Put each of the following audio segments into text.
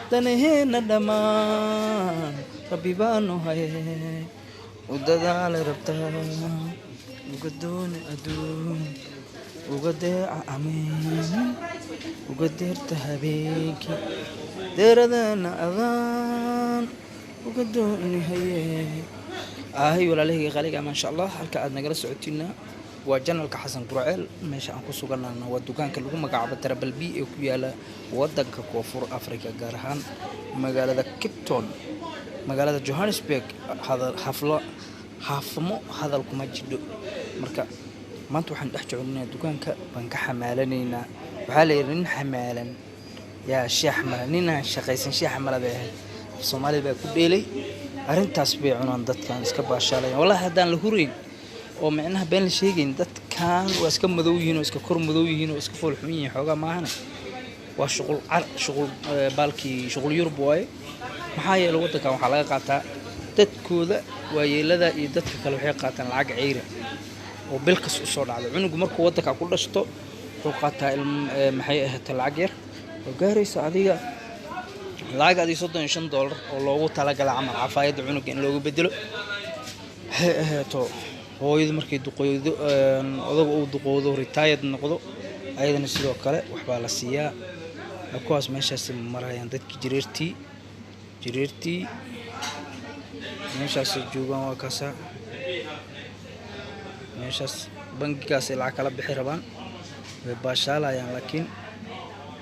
danaheenna dhammaan rabbi baanu haye u dadaala rabtaa uga dooni adduun uga deeca amiin uga deerta habeenkii deeradana adaan uga dooni haye ahay walaalahayga qaaliga ma sha Allah halka aad nagala socotina waa janalka Xasan Qurceel meesha aan ku suganaana waa dukaanka lagu magacaabo Trabal B ee ku yaala wadanka Koonfur Afrika gaar ahaan magaalada Cape Town magaalada Johannesburg xafmo hadal kuma jidho marka maanta waxaan dhex joognaa dukaanka baan ka xamaalanayna waxa la yiri nin xamaalan yaa sheekh malina shaqaysan sheekh malada Soomaaliya baa ku dheelay arintaas bay cunaan dadkan iska baashaalayaan wallahi hadaan la hurin oo macnaha been la sheegin dadkan waa iska madow yihiin oo iska kor madow yihiin oo iska fool xun yihiin xogaa maahana waa shuqul balki shuqul Yurub way maxaa yeelay wadankan waxa laga qaataa dadkooda waayeelada iyo dadka kale waxay qaataan lacag ciira oo bilkas u soo dhacdo cunugu markuu wadanka ku dhashto wuxuu qaataa maxay ahayd lacag yar oo gaaraysa adiga lacag adii $35 oo loogu talagalay amal cafaayada cunuga in loogu bedelo waxay ahaato hooyada markay duqoodo odaga uu duqoodo retired noqdo ayadana sidoo kale waxba la siiyaa kuwaas meeshaas marayaan dadkii jireertii meeshaas joogan waa kaasa meeshaas bangigaas lacag kala bixi rabaan way baashaalayaan laakiin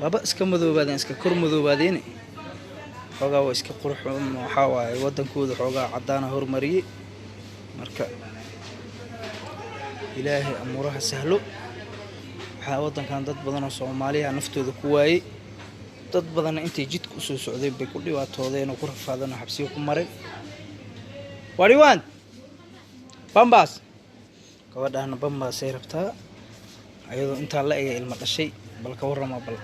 baba iska madoobaadeen iska kor madoobaadeen xogaa waa iska qurux waxa waay wadankooda xogaa cadaana hormariyay marka ilaahay amuraha sahlo waxa wadankan dad badan oo Soomaaliya naftooda ku waayay dad badan intay jidka u soo socdeen bay ku dhibaatoodeen oo ku rafaadeen xabsiga ku maray wariwan bambas gabadhana bambas ay rabtaa ayadoo inta la eegay ilma dhashay bal ka warrama bal